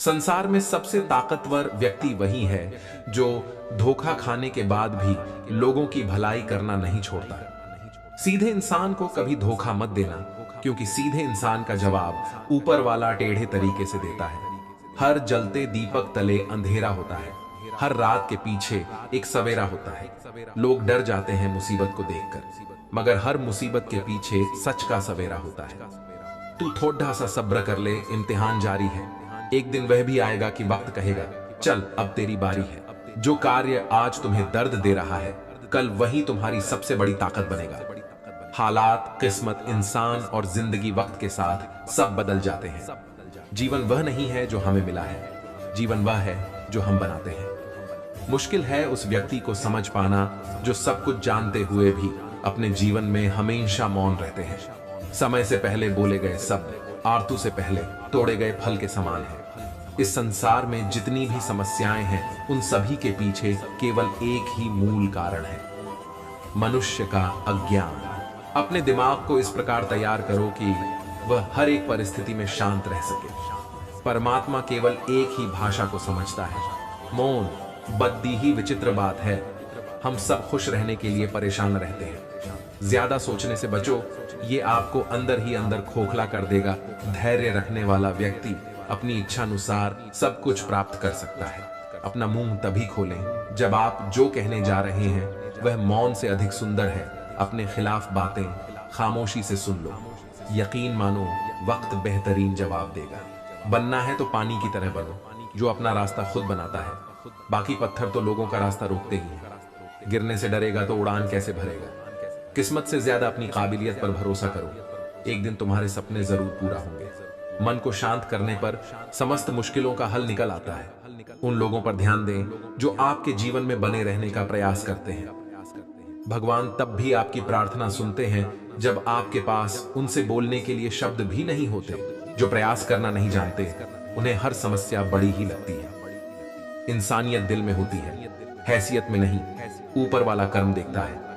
संसार में सबसे ताकतवर व्यक्ति वही है जो धोखा खाने के बाद भी लोगों की भलाई करना नहीं छोड़ता। सीधे इंसान को कभी धोखा मत देना, क्योंकि सीधे इंसान का जवाब ऊपर वाला टेढ़े तरीके से देता है। हर जलते दीपक तले अंधेरा होता है, हर रात के पीछे एक सवेरा होता है। लोग डर जाते हैं मुसीबत को देखकर, मगर हर मुसीबत के पीछे सच का सवेरा होता है। तू थोड़ा सा सब्र कर ले, इम्तिहान जारी है। एक दिन वह भी आएगा कि वक्त कहेगा चल अब तेरी बारी है। जो कार्य आज तुम्हें दर्द दे रहा है, कल वही तुम्हारी सबसे बड़ी ताकत बनेगा। हालात, किस्मत, इंसान और जिंदगी वक्त के साथ सब बदल जाते हैं। जीवन वह नहीं है जो हमें मिला है, जीवन वह है जो हम बनाते हैं। मुश्किल है उस व्यक्ति को समझ पाना जो सब कुछ जानते हुए भी अपने जीवन में हमेशा मौन रहते हैं। समय से पहले बोले गए शब्द आरतू से पहले तोड़े गए फल के समान है। इस संसार में जितनी भी समस्याएं हैं, उन सभी के पीछे केवल एक ही मूल कारण है, मनुष्य का अज्ञान। अपने दिमाग को इस प्रकार तैयार करो कि वह हर एक परिस्थिति में शांत रह सके। परमात्मा केवल एक ही भाषा को समझता है, मौन। बद्दी ही विचित्र बात है, हम सब खुश रहने के लिए परेशान रहते हैं। ज्यादा सोचने से बचो, ये आपको अंदर ही अंदर खोखला कर देगा। धैर्य रखने वाला व्यक्ति अपनी इच्छा अनुसार सब कुछ प्राप्त कर सकता है। अपना मुंह तभी खोलें जब आप जो कहने जा रहे हैं वह मौन से अधिक सुंदर है। अपने खिलाफ बातें खामोशी से सुन लो, यकीन मानो वक्त बेहतरीन जवाब देगा। बनना है तो पानी की तरह बनो, जो अपना रास्ता खुद बनाता है। बाकी पत्थर तो लोगों का रास्ता रोकते ही हैं। गिरने से डरेगा तो उड़ान कैसे भरेगा। किस्मत से ज्यादा अपनी काबिलियत पर भरोसा करो, एक दिन तुम्हारे सपने जरूर पूरा होंगे। मन को शांत करने पर समस्त मुश्किलों का हल निकल आता है। उन लोगों पर ध्यान दें जो आपके जीवन में बने रहने का प्रयास करते हैं। भगवान तब भी आपकी प्रार्थना सुनते हैं जब आपके पास उनसे बोलने के लिए शब्द भी नहीं होते। जो प्रयास करना नहीं जानते, उन्हें हर समस्या बड़ी ही लगती है। इंसानियत दिल में होती है, हैसियत में नहीं। ऊपर वाला कर्म देखता है,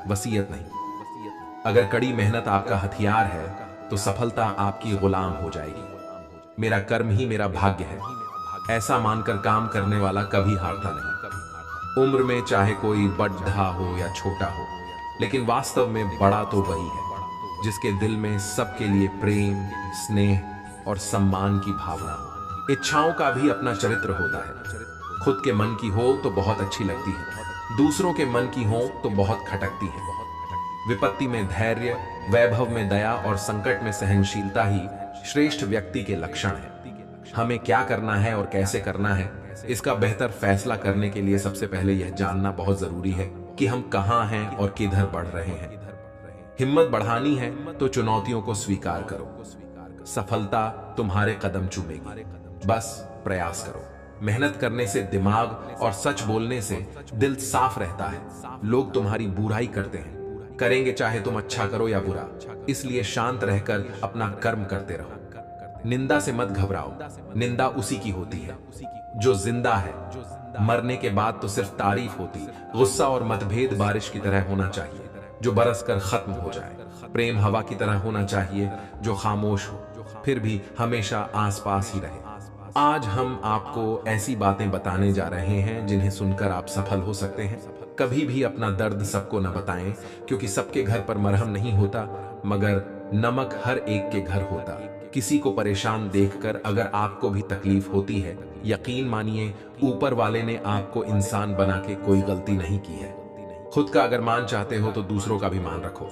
वसीयत नहीं। अगर कड़ी मेहनत आपका हथियार है तो सफलता आपकी गुलाम हो जाएगी। मेरा कर्म ही मेरा भाग्य है, ऐसा मानकर काम करने वाला कभी हारता नहीं। उम्र में चाहे कोई बड़ा हो या छोटा हो, लेकिन वास्तव में बड़ा तो वही है जिसके दिल में सबके लिए प्रेम, स्नेह और सम्मान की भावना हो। इच्छाओं का भी अपना चरित्र होता है। खुद के मन की हो तो बहुत अच्छी लगती है, दूसरों के मन की हो तो बहुत खटकती है। विपत्ति में धैर्य, वैभव में दया और संकट में सहनशीलता ही श्रेष्ठ व्यक्ति के लक्षण है। हमें क्या करना है और कैसे करना है, इसका बेहतर फैसला करने के लिए सबसे पहले यह जानना बहुत जरूरी है कि हम कहां हैं और किधर बढ़ रहे हैं। हिम्मत बढ़ानी है तो चुनौतियों को स्वीकार करो। सफलता तुम्हारे कदम चूमेगी, बस प्रयास करो। मेहनत करने से दिमाग और सच बोलने से दिल साफ रहता है। लोग तुम्हारी बुराई करते हैं, करेंगे चाहे तुम अच्छा करो या बुरा, इसलिए शांत रहकर अपना कर्म करते रहो। निंदा से मत घबराओ, निंदा उसी की होती है जो जिंदा है। मरने के बाद तो सिर्फ तारीफ होती। गुस्सा और मतभेद बारिश की तरह होना चाहिए जो बरस कर खत्म हो जाए। प्रेम हवा की तरह होना चाहिए जो खामोश हो, फिर भी हमेशा आसपास ही रहे। आज हम आपको ऐसी बातें बताने जा रहे हैं जिन्हें सुनकर आप सफल हो सकते हैं। कभी भी अपना दर्द सबको न बताएं, क्योंकि सबके घर पर मरहम नहीं होता, मगर नमक हर एक के घर होता। किसी को परेशान देखकर अगर आपको भी तकलीफ होती है, यकीन मानिए ऊपर वाले ने आपको इंसान बना के कोई गलती नहीं की है। खुद का अगर मान चाहते हो तो दूसरों का भी मान रखो।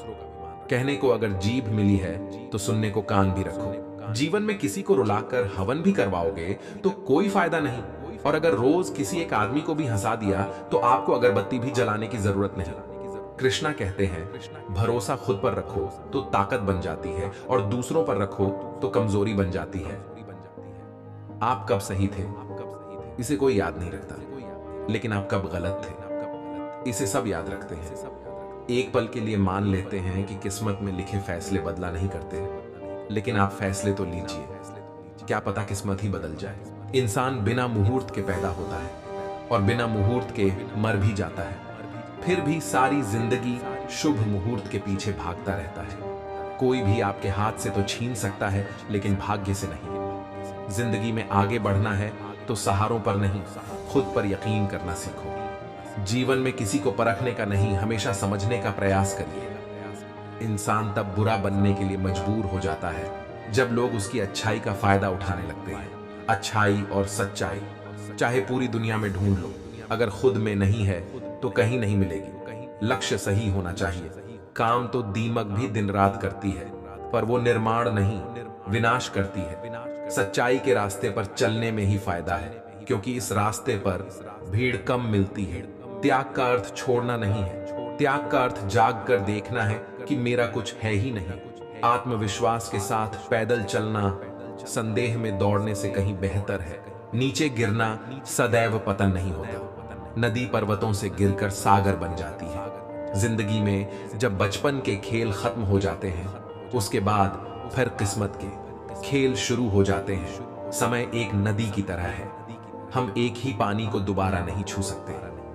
कहने को अगर जीभ मिली है तो सुनने को कान भी रखो। जीवन में किसी को रुलाकर हवन भी करवाओगे तो कोई फायदा नहीं, और अगर रोज किसी एक आदमी को भी हंसा दिया तो आपको अगरबत्ती भी जलाने की जरूरत नहीं। कृष्णा कहते हैं, भरोसा खुद पर रखो तो ताकत बन जाती है, और दूसरों पर रखो तो कमजोरी बन जाती है। आप कब सही थे इसे कोई याद नहीं रखता, लेकिन आप कब गलत थे इसे सब याद रखते हैं। एक पल के लिए मान लेते हैं कि किस्मत में लिखे फैसले बदला नहीं करते, लेकिन आप फैसले तो लीजिए, क्या पता किस्मत ही बदल जाए। इंसान बिना मुहूर्त के पैदा होता है और बिना मुहूर्त के मर भी जाता है, फिर भी सारी जिंदगी शुभ मुहूर्त के पीछे भागता रहता है। कोई भी आपके हाथ से तो छीन सकता है, लेकिन भाग्य से नहीं। जिंदगी में आगे बढ़ना है तो सहारों पर नहीं, खुद पर यकीन करना सीखो। जीवन में किसी को परखने का नहीं, हमेशा समझने का प्रयास करिए। इंसान तब बुरा बनने के लिए मजबूर हो जाता है जब लोग उसकी अच्छाई का फायदा उठाने लगते हैं। अच्छाई और सच्चाई चाहे पूरी दुनिया में ढूंढ लो, अगर खुद में नहीं है तो कहीं नहीं मिलेगी। लक्ष्य सही होना चाहिए। काम तो दीमक भी दिन रात करती है, पर वो निर्माण नहीं, विनाश करती है। सच्चाई के रास्ते पर चलने में ही फायदा है, क्योंकि इस रास्ते पर भीड़ कम मिलती है। त्याग का अर्थ छोड़ना नहीं है, त्याग का अर्थ जाग कर देखना है कि मेरा कुछ है ही नहीं। आत्मविश्वास के साथ पैदल चलना संदेह में दौड़ने से कहीं बेहतर है। नीचे गिरना सदैव पतन नहीं होता। नदी पर्वतों से गिरकर सागर बन जाती है। जिंदगी में जब बचपन के खेल खत्म हो जाते हैं, उसके बाद फिर किस्मत के खेल शुरू हो जाते हैं। समय एक नदी की तरह है, हम एक ही पानी को दोबारा नहीं छू सकते,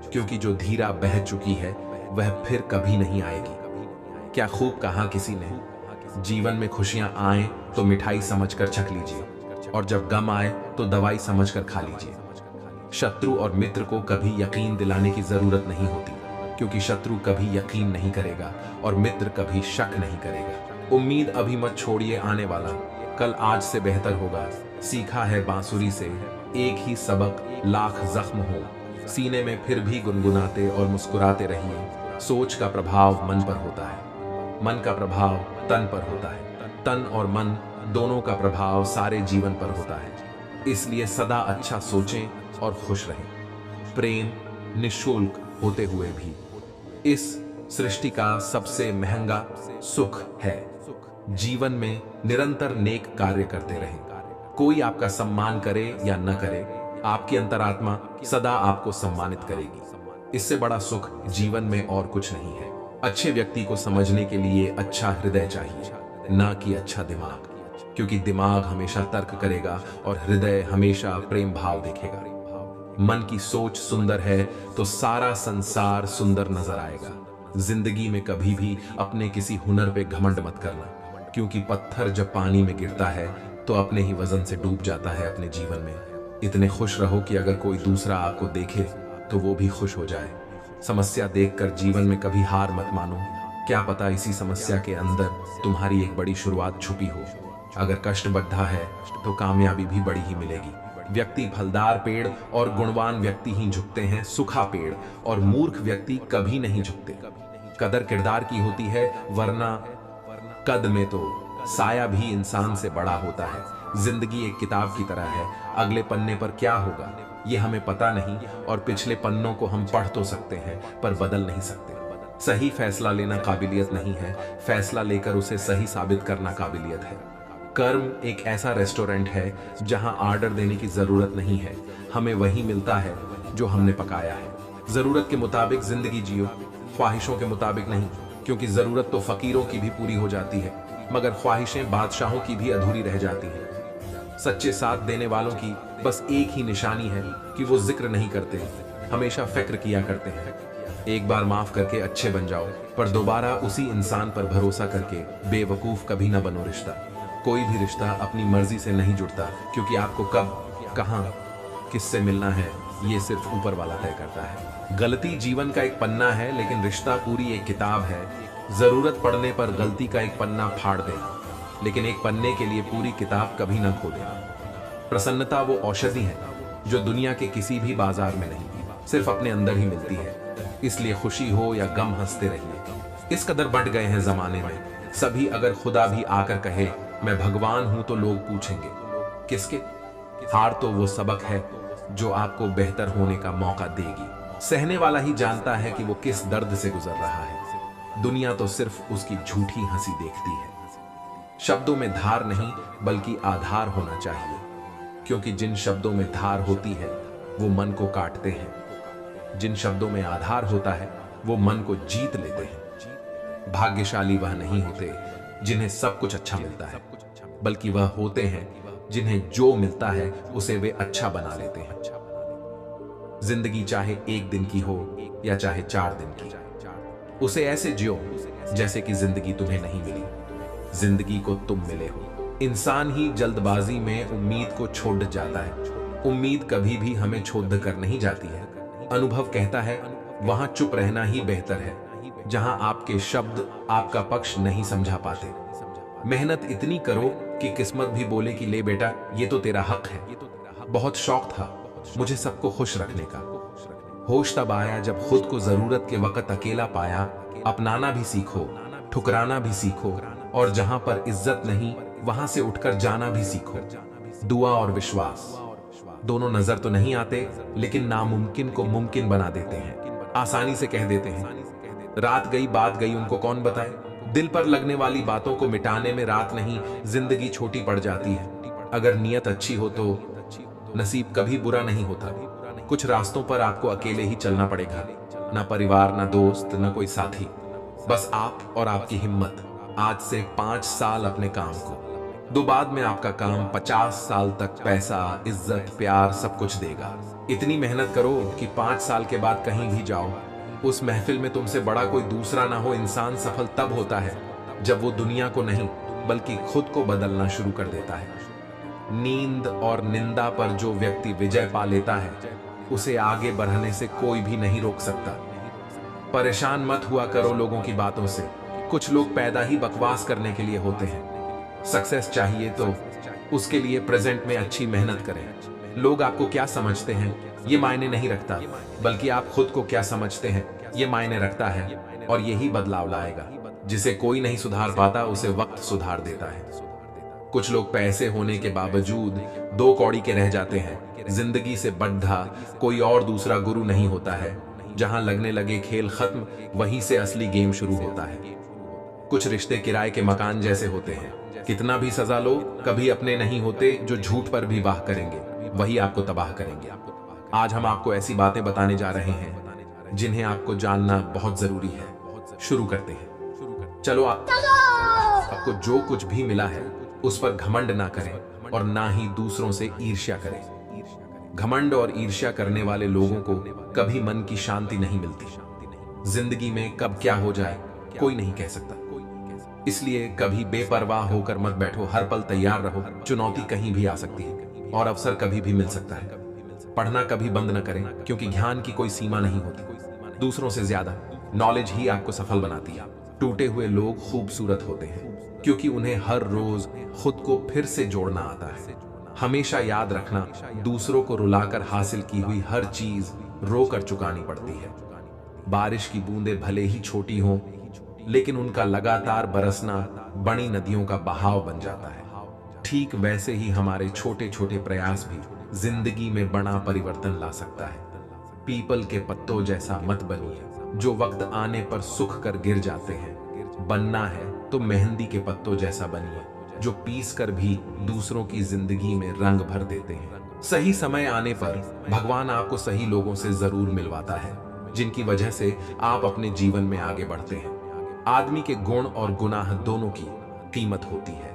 क्योंकि जो धीरा बह चुकी है वह फिर कभी नहीं आएगी। क्या खूब कहा किसी ने, जीवन में खुशियां आए तो मिठाई समझकर छक लीजिए, और जब गम आए तो दवाई समझकर खा लीजिए। शत्रु और मित्र को कभी यकीन दिलाने की जरूरत नहीं होती, क्योंकि शत्रु कभी यकीन नहीं करेगा और मित्र कभी शक नहीं करेगा। उम्मीद अभी मत छोड़िए, आने वाला कल आज से बेहतर होगा। सीखा है बांसुरी से एक ही सबक, लाख जख्म हो सीने में फिर भी गुनगुनाते और मुस्कुराते रहिए। सोच का प्रभाव मन पर होता है, मन का प्रभाव तन पर होता है, तन और मन दोनों का प्रभाव सारे जीवन पर होता है। इसलिए सदा अच्छा सोचें और खुश रहें। प्रेम निःशुल्क होते हुए भी इस सृष्टि का सबसे महंगा सुख है। जीवन में निरंतर नेक कार्य करते रहें। कोई आपका सम्मान करे या न करे, आपकी अंतरात्मा सदा आपको सम्मानित करेगी। इससे बड़ा सुख जीवन में और कुछ नहीं है। अच्छे व्यक्ति को समझने के लिए अच्छा हृदय चाहिए, ना कि अच्छा दिमाग, क्योंकि दिमाग हमेशा तर्क करेगा और हृदय हमेशा प्रेम भाव देखेगा। मन की सोच सुंदर है तो सारा संसार सुंदर नजर आएगा। जिंदगी में कभी भी अपने किसी हुनर पे घमंड मत करना, क्योंकि पत्थर जब पानी में गिरता है तो अपने ही वजन से डूब जाता है अपने जीवन में। इतने खुश रहो कि अगर कोई दूसरा आपको देखे तो वो भी खुश हो जाए। समस्या देखकर जीवन में कभी हार मत मानो, क्या पता इसी समस्या के अंदर तुम्हारी एक बड़ी शुरुआत छुपी हो। अगर कष्ट बढ़ा है तो कामयाबी भी बड़ी ही मिलेगी। व्यक्ति फलदार पेड़ और गुणवान व्यक्ति ही झुकते हैं, सूखा पेड़ और मूर्ख व्यक्ति कभी नहीं झुकते। कदर किरदार की होती है, वरना कद में तो साया भी इंसान से बड़ा होता है। जिंदगी एक किताब की तरह है, अगले पन्ने पर क्या होगा ये हमें पता नहीं, और पिछले पन्नों को हम पढ़ तो सकते हैं पर बदल नहीं सकते। सही फैसला लेना काबिलियत नहीं है, फैसला लेकर उसे सही साबित करना काबिलियत है। कर्म एक ऐसा रेस्टोरेंट है जहां ऑर्डर देने की जरूरत नहीं है, हमें वही मिलता है जो हमने पकाया है। जरूरत के मुताबिक जिंदगी जियो, ख्वाहिशों के मुताबिक नहीं, क्योंकि जरूरत तो फकीरों की भी पूरी हो जाती है, मगर ख्वाहिशें बादशाहों की भी अधूरी रह जाती हैं। सच्चे साथ देने वालों की बस एक ही निशानी है कि वो जिक्र नहीं करते, हमेशा फिक्र किया करते हैं। एक बार माफ करके अच्छे बन जाओ, पर दोबारा उसी इंसान पर भरोसा करके बेवकूफ कभी ना बनो। रिश्ता, कोई भी रिश्ता अपनी मर्जी से नहीं जुड़ता, क्योंकि आपको कब, कहां, किससे मिलना है ये सिर्फ ऊपर वाला तय करता है। गलती जीवन का एक पन्ना है, लेकिन रिश्ता पूरी एक किताब है। जरूरत पड़ने पर गलती का एक पन्ना फाड़ देना, लेकिन एक पन्ने के लिए पूरी किताब कभी ना खो देना। प्रसन्नता वो औषधि है जो दुनिया के किसी भी बाजार में नहीं, सिर्फ अपने अंदर ही मिलती है। इसलिए खुशी हो या गम हंसते रहिए। इस कदर बढ़ गए हैं जमाने में सभी, अगर खुदा भी आकर कहे मैं भगवान हूं तो लोग पूछेंगे किसके। हार तो वो सबक है जो आपको बेहतर होने का मौका देगी। सहने वाला ही जानता है कि वो किस दर्द से गुजर रहा है। दुनिया तो सिर्फ उसकी झूठी हंसी देखती है। शब्दों में धार नहीं बल्कि आधार होना चाहिए, क्योंकि जिन शब्दों में धार होती है वो मन को काटते हैं, जिन शब्दों में आधार होता है वो मन को जीत लेते हैं। भाग्यशाली वह नहीं होते जिन्हें सब कुछ अच्छा मिलता है, बल्कि वह होते हैं जिन्हें जो मिलता है उसे वे अच्छा बना लेते हैं। जिंदगी चाहे एक दिन की हो या चाहे 4 दिन की, उसे ऐसे जियो जैसे कि जिंदगी तुम्हें नहीं मिली, जिंदगी को तुम मिले हो। इंसान ही जल्दबाजी में उम्मीद को छोड़ जाता है। उम्मीद कभी भी हमें छोड़ कर नहीं जाती है। अनुभव कहता है वहां चुप रहना ही बेहतर है, जहां आपके शब्द आपका पक्ष नहीं समझा पाते। मेहनत इतनी करो कि किस्मत भी बोले कि ले बेटा, ये तो तेरा हक है। बहुत शौक था मुझे सबको खुश रखने का। होश तब आया जब खुद को जरूरत के वक्त अकेला पाया। अपनाना भी सीखो, ठुकराना भी सीखो, और जहां पर इज्जत नहीं वहां से उठकर जाना भी सीखो। दुआ और विश्वास दोनों नजर तो नहीं आते, लेकिन नामुमकिन को मुमकिन बना देते हैं। आसानी से कह देते हैं रात गई बात गई, उनको कौन बताए। दिल पर लगने वाली बातों को मिटाने में रात नहीं, जिंदगी छोटी पड़ जाती है। अगर नियत अच्छी हो तो नसीब कभी बुरा नहीं होता। कुछ रास्तों पर आपको अकेले ही चलना पड़ेगा, ना परिवार, ना दोस्त, ना कोई साथी, बस आप और आपकी हिम्मत। आज से 5 साल अपने काम को दो, बाद में आपका काम 50 साल तक पैसा, इज्जत, प्यार सब कुछ देगा। इतनी मेहनत करो कि 5 साल के बाद कहीं भी जाओ, उस महफिल में तुमसे बड़ा कोई दूसरा ना हो। इंसान सफल तब होता है जब वो दुनिया को नहीं बल्कि खुद को बदलना शुरू कर देता है। नींद और निंदा पर जो व्यक्ति विजय पा लेता है, उसे आगे बढ़ने से कोई भी नहीं रोक सकता। परेशान मत हुआ करो लोगों की बातों से। कुछ लोग पैदा ही बकवास करने के लिए होते हैं। सक्सेस चाहिए तो उसके लिए प्रेजेंट में अच्छी मेहनत करें। लोग आपको क्या समझते हैं ये मायने नहीं रखता, बल्कि आप खुद को क्या समझते हैं ये मायने रखता है। और यही बदलाव लाएगा। जिसे कोई नहीं सुधार पाता उसे वक्त सुधार देता है। कुछ लोग पैसे होने के बावजूद 2 कौड़ी के रह जाते हैं। जिंदगी से बड्ढा कोई और दूसरा गुरु नहीं होता है। जहां लगने लगे खेल खत्म, वहीं से असली गेम शुरू होता है। कुछ रिश्ते किराए के मकान जैसे होते हैं। कितना भी सजा लो, कभी अपने नहीं होते। जो झूठ पर भी वाह करेंगे वही आपको तबाह करेंगे। आज हम आपको ऐसी बातें बताने जा रहे हैं जिन्हें आपको जानना बहुत जरूरी है। शुरू करते हैं। चलो आपको जो कुछ भी मिला है उस पर घमंड ना करें और ना ही दूसरों से ईर्ष्या करें। घमंड और ईर्ष्या करने वाले लोगों को कभी मन की शांति नहीं मिलती। जिंदगी में कब क्या हो जाए कोई नहीं कह सकता। इसलिए कभी बेपरवाह होकर मत बैठो। हर पल तैयार रहो। चुनौती कहीं भी आ सकती है और अवसर कभी भी मिल सकता है। पढ़ना कभी बंद न करें, क्योंकि ज्ञान की कोई सीमा नहीं होती। दूसरों से ज्यादा नॉलेज ही आपको सफल बनाती है। टूटे हुए लोग खूबसूरत होते हैं क्योंकि उन्हें हर रोज खुद को फिर से जोड़ना आता है। हमेशा याद रखना, दूसरों को रुलाकर हासिल की हुई हर चीज रोकर चुकानी पड़ती है। बारिश की बूंदें भले ही छोटी हों, लेकिन उनका लगातार बरसना बड़ी नदियों का बहाव बन जाता है। ठीक वैसे ही हमारे छोटे छोटे प्रयास भी जिंदगी में बड़ा परिवर्तन ला सकता है। पीपल के पत्तों जैसा मत बनिए जो वक्त आने पर सूख कर गिर जाते हैं। बनना है तो मेहंदी के पत्तों जैसा बनिए जो पीस कर भी दूसरों की जिंदगी में रंग भर देते हैं। सही समय आने पर भगवान आपको सही लोगों से जरूर मिलवाता है, जिनकी वजह से आप अपने जीवन में आगे बढ़ते हैं। आदमी के गुण और गुनाह दोनों की कीमत होती है।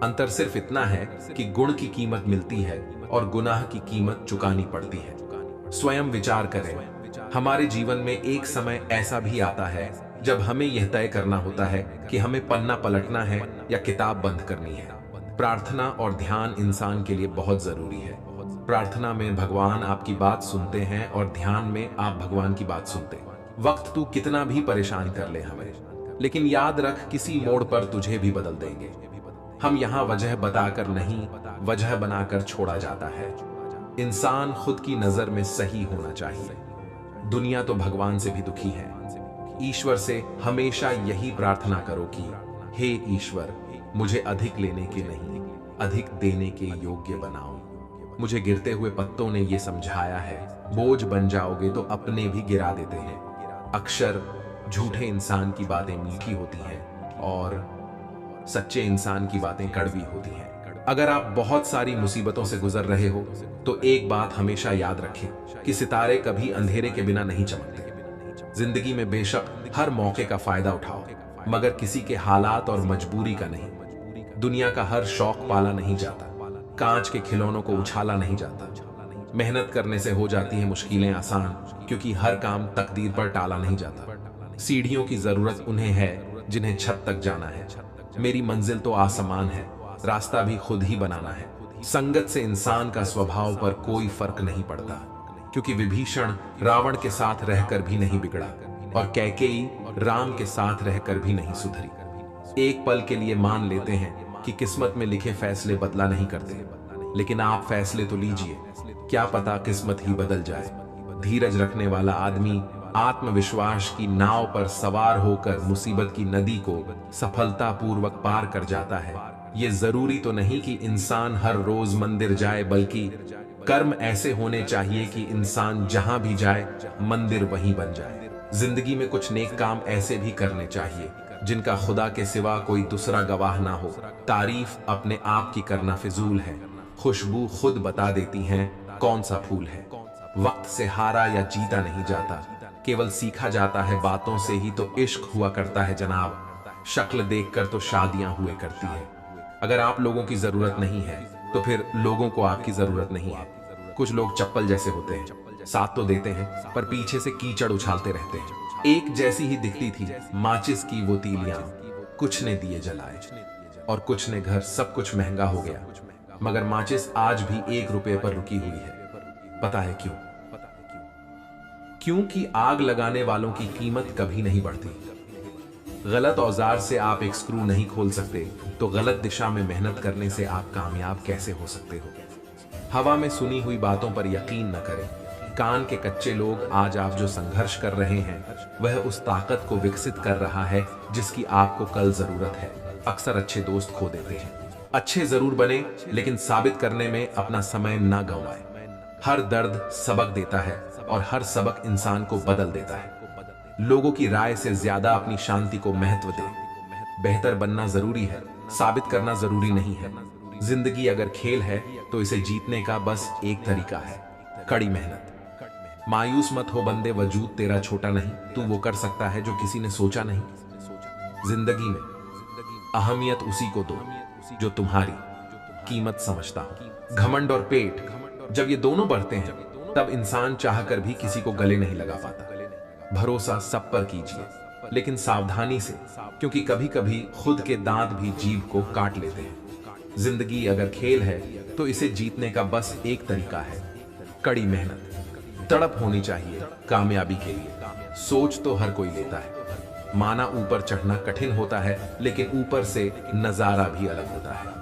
अंतर सिर्फ इतना है कि गुण की कीमत मिलती है और गुनाह की कीमत चुकानी पड़ती है। स्वयं विचार करें। हमारे जीवन में एक समय ऐसा भी आता है जब हमें यह तय करना होता है कि हमें पन्ना पलटना है या किताब बंद करनी है। प्रार्थना और ध्यान इंसान के लिए बहुत जरूरी है। प्रार्थना में भगवान आपकी बात सुनते हैं और ध्यान में आप भगवान की बात सुनते हैं। वक्त तू कितना भी परेशान कर ले हमें, लेकिन याद रख किसी मोड़ पर तुझे भी बदल देंगे। हम यहाँ वजह बताकर नहीं, वजह बनाकर छोड़ा जाता है। इंसान खुद की नजर में सही होना चाहिए। दुनिया तो भगवान से भी दुखी है। ईश्वर से हमेशा यही प्रार्थना करो कि हे ईश्वर, मुझे अधिक लेने के नहीं, अधिक देने के योग्य बनाओ। मुझे गिरते हुए पत्तों ने यह समझाया है, बोझ बन जाओगे तो अपने भी गिरा देते हैं। अक्सर झूठे इंसान की बातें मीठी होती हैं और सच्चे इंसान की बातें कड़वी होती हैं। अगर आप बहुत सारी मुसीबतों से गुजर रहे हो तो एक बात हमेशा याद रखें कि सितारे कभी अंधेरे के बिना नहीं चमकते। जिंदगी में बेशक हर मौके का फायदा उठाओ, मगर किसी के हालात और मजबूरी का नहीं। दुनिया का हर शौक पाला नहीं जाता, कांच के खिलौनों को उछाला नहीं जाता। मेहनत करने से हो जाती है मुश्किलें आसान, क्योंकि हर काम तकदीर पर टाला नहीं जाता। सीढ़ियों की जरूरत उन्हें है जिन्हें छत तक जाना है। मेरी मंजिल तो आसमान है, रास्ता भी खुद ही बनाना है। संगत से इंसान का स्वभाव पर कोई फर्क नहीं पड़ता, क्योंकि विभीषण रावण के साथ रहकर भी नहीं बिगड़ा और कैकेयी राम के साथ रहकर भी नहीं सुधरी। एक पल के लिए मान लेते हैं कि किस्मत में लिखे फैसले बदला नहीं करते, लेकिन आप फैसले तो लीजिए, क्या पता किस्मत ही बदल जाए। धीरज रखने वाला आदमी आत्मविश्वास की नाव पर सवार होकर मुसीबत की नदी को सफलतापूर्वक पार कर जाता है। ये जरूरी तो नहीं कि इंसान हर रोज मंदिर जाए, बल्कि कर्म ऐसे होने चाहिए कि इंसान जहां भी जाए मंदिर वहीं बन जाए। जिंदगी में कुछ नेक काम ऐसे भी करने चाहिए जिनका खुदा के सिवा कोई दूसरा गवाह ना हो। तारीफ अपने आप की करना फिजूल है, खुशबू खुद बता देती है कौन सा फूल है। वक्त से हारा या जीता नहीं जाता, केवल सीखा जाता है बातों से ही तो इश्क हुआ करता है जनाब। शक्ल देखकर तो शादियां हुए करती है। अगर आप लोगों की जरूरत नहीं है तो फिर लोगों को आपकी जरूरत नहीं है। कुछ लोग चप्पल जैसे होते हैं, साथ तो देते हैं पर पीछे से कीचड़ उछालते रहते हैं। एक जैसी ही दिखती थी माचिस की वो तीलियां, कुछ ने दिए जलाए और कुछ ने घर, सब कुछ महंगा हो गया, मगर माचिस आज भी 1 रुपए पर रुकी हुई है। पता है क्यों? क्योंकि आग लगाने वालों की कीमत कभी नहीं बढ़ती। गलत औजार से आप एक स्क्रू नहीं खोल सकते, तो गलत दिशा में मेहनत करने से आप कामयाब कैसे हो सकते हो? हवा में सुनी हुई बातों पर यकीन न करें। कान के कच्चे लोग आज आप जो संघर्ष कर रहे हैं वह उस ताकत को विकसित कर रहा है जिसकी आपको कल जरूरत है। अक्सर अच्छे दोस्त खो देते हैं। अच्छे जरूर बने, लेकिन साबित करने में अपना समय न गंवाएं। हर दर्द सबक देता है और हर सबक इंसान को बदल देता है। लोगों की राय से ज्यादा अपनी शांति को महत्व दें। बेहतर बनना जरूरी है, साबित करना जरूरी नहीं है। जिंदगी अगर खेल है तो इसे जीतने का बस एक तरीका है, कड़ी मेहनत। मायूस मत हो बंदे, वजूद तेरा छोटा नहीं, तू वो कर सकता है जो किसी ने सोचा नहीं। जिंदगी में अहमियत उसी को दो जो तुम्हारी कीमत समझता हो। घमंड और पेट जब ये दोनों बढ़ते हैं तब इंसान चाहकर भी किसी को गले नहीं लगा पाता। भरोसा सब पर कीजिए, लेकिन सावधानी से, क्योंकि कभी कभी खुद के दांत भी जीभ को काट लेते हैं। जिंदगी अगर खेल है तो इसे जीतने का बस एक तरीका है, कड़ी मेहनत। तड़प होनी चाहिए कामयाबी के लिए। सोच तो हर कोई लेता है, माना ऊपर चढ़ना कठिन होता है, लेकिन ऊपर से नजारा भी अलग होता है।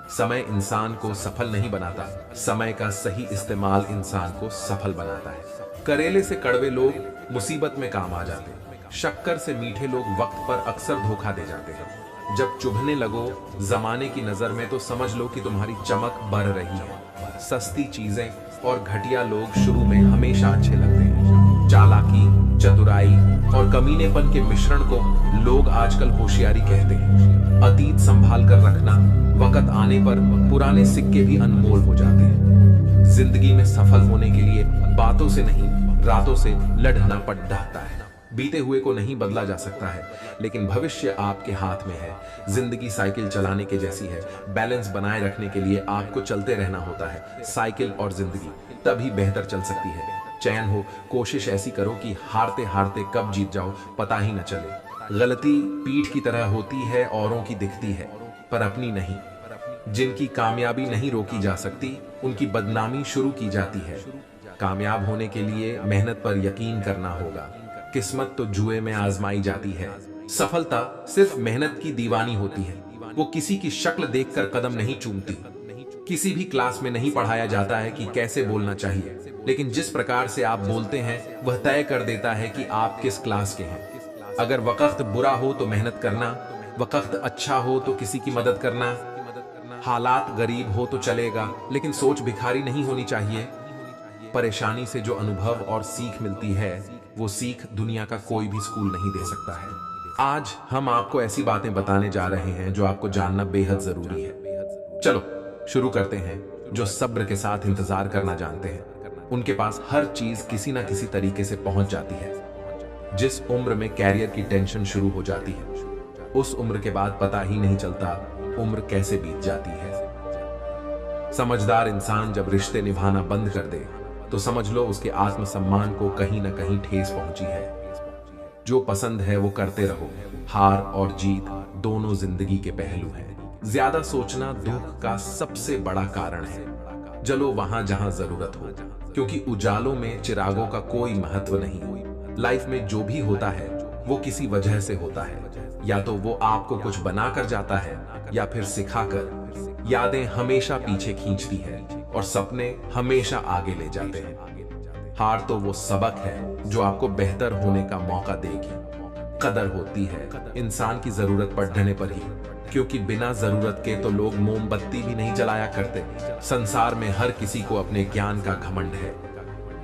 समय इंसान को सफल नहीं बनाता, समय का सही इस्तेमाल इंसान को सफल बनाता है। करेले से कड़वे लोग मुसीबत में काम आ जाते हैं। शक्कर से मीठे लोग वक्त पर अक्सर धोखा दे जाते हैं। जब चुभने लगो जमाने की नजर में तो समझ लो कि तुम्हारी चमक बढ़ रही है। सस्ती चीजें और घटिया लोग शुरू में हमेशा अच्छे लगते हैं। चालाकी, चतुराई और कमीनेपन के मिश्रण को लोग आजकल होशियारी कहते हैं। अतीत संभाल कर रखना, वक्त आने पर पुराने सिक्के भी अनमोल हो जाते हैं। जिंदगी में सफल होने के लिए बातों से नहीं, रातों से लड़ना पड़ता है। बीते हुए को नहीं बदला जा सकता है, लेकिन भविष्य आपके हाथ में है। जिंदगी साइकिल चलाने के जैसी है, बैलेंस बनाए रखने के लिए आपको चलते रहना होता है। साइकिल और जिंदगी तभी बेहतर चल सकती है। चैन हो, कोशिश ऐसी करो कि हारते हारते कब जीत जाओ पता ही न चले। गलती पीठ की तरह होती है, औरों की दिखती है पर अपनी नहीं। जिनकी कामयाबी नहीं रोकी जा सकती, उनकी बदनामी शुरू की जाती है। कामयाब होने के लिए मेहनत पर यकीन करना होगा। किस्मत तो जुए में आजमाई जाती है। सफलता सिर्फ मेहनत की दीवानी होती है। वो किसी की शक्ल देखकर कदम नहीं चूमती। किसी भी क्लास में नहीं पढ़ाया जाता है कि कैसे बोलना चाहिए, लेकिन जिस प्रकार से आप बोलते हैं वह तय कर देता है कि आप किस क्लास के हैं। अगर वक्त बुरा हो तो मेहनत करना, वक्त अच्छा हो तो किसी की मदद करना। हालात गरीब हो तो चलेगा, लेकिन सोच भिखारी नहीं होनी चाहिए। परेशानी से जो अनुभव और सीख मिलती है, वो सीख दुनिया का कोई भी स्कूल नहीं दे सकता है। आज हम आपको ऐसी बातें बताने जा रहे हैं जो आपको जानना बेहद जरूरी है। चलो शुरू करते हैं। जो सब्र के साथ इंतजार करना जानते हैं, उनके पास हर चीज किसी ना किसी तरीके से पहुंच जाती है। जिस उम्र में कैरियर की टेंशन शुरू हो जाती है, उस उम्र के बाद पता ही नहीं चलता उम्र कैसे बीत जाती है। समझदार इंसान जब रिश्ते निभाना बंद कर दे तो समझ लो उसके आत्मसम्मान को कहीं ना कहीं ठेस पहुंची है। जो पसंद है वो करते रहो। हार और जीत दोनों जिंदगी के पहलू हैं। ज्यादा सोचना दुख का सबसे बड़ा कारण है। जलो वहां जहां जरूरत हो, क्योंकि उजालों में चिरागों का कोई महत्व नहीं। लाइफ में जो भी होता है वो किसी वजह से होता है, या तो वो आपको कुछ बनाकर जाता है या फिर सिखाकर। यादें हमेशा पीछे खींचती है और सपने हमेशा आगे ले जाते हैं। हार तो वो सबक है जो आपको बेहतर होने का मौका देगी। कदर होती है इंसान की जरूरत पड़ने पर ही, क्योंकि बिना जरूरत के तो लोग मोमबत्ती भी नहीं जलाया करते। संसार में हर किसी को अपने ज्ञान का घमंड है,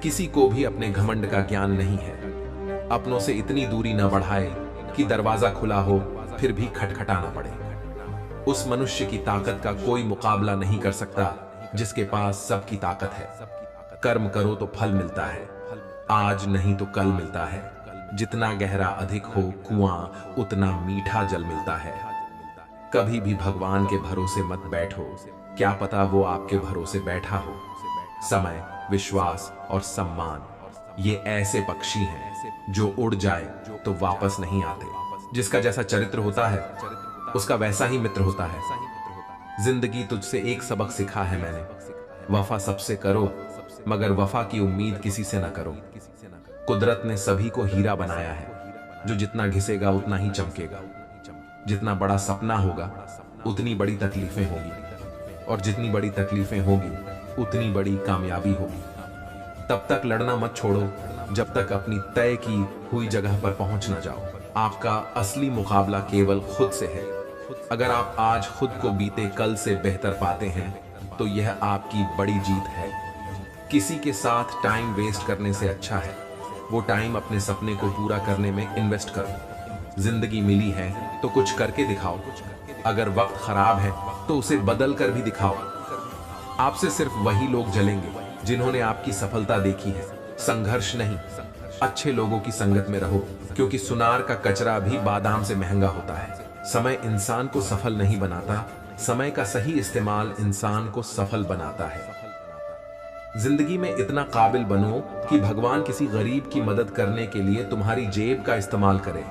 किसी को भी अपने घमंड का ज्ञान नहीं है। अपनों से इतनी दूरी न बढ़ाए कि दरवाजा खुला हो फिर भी खटखटाना पड़े। उस मनुष्य की ताकत का कोई मुकाबला नहीं कर सकता जिसके पास सबकी ताकत है। कर्म करो तो फल मिलता है, आज नहीं तो कल मिलता है। जितना गहरा अधिक हो कुआं, उतना मीठा जल मिलता है। कभी भी भगवान के भरोसे मत बैठो, क्या पता वो आपके भरोसे बैठा हो। समय, विश्वास और सम्मान ये ऐसे पक्षी हैं जो उड़ जाए तो वापस नहीं आते। जिसका जैसा चरित्र होता है उसका वैसा ही मित्र होता है। जिंदगी तुझसे एक सबक सीखा है मैंने, वफा सबसे करो मगर वफा की उम्मीद किसी से न करो। कुदरत ने सभी को हीरा बनाया है, जो जितना घिसेगा उतना ही चमकेगा। जितना बड़ा सपना होगा उतनी बड़ी तकलीफें होगी, और जितनी बड़ी तकलीफें होगी उतनी बड़ी कामयाबी होगी। तब तक लड़ना मत छोड़ो जब तक अपनी तय की हुई जगह पर पहुंच न जाओ। आपका असली मुकाबला केवल खुद से है। अगर आप आज खुद को बीते कल से बेहतर पाते हैं तो यह आपकी बड़ी जीत है। किसी के साथ टाइम वेस्ट करने से अच्छा है वो टाइम अपने सपने को पूरा करने में इन्वेस्ट करो। जिंदगी मिली है तो कुछ करके दिखाओ। अगर वक्त खराब है तो उसे बदल कर भी दिखाओ। आपसे सिर्फ वही लोग जलेंगे जिन्होंने आपकी सफलता देखी है, संघर्ष नहीं। अच्छे लोगों की संगत में रहो, क्योंकि सुनार का कचरा भी बादाम से महंगा होता है। समय इंसान को सफल नहीं बनाता, समय का सही इस्तेमाल इंसान को सफल बनाता है। जिंदगी में इतना काबिल बनो कि भगवान किसी गरीब की मदद करने के लिए तुम्हारी जेब का इस्तेमाल करे।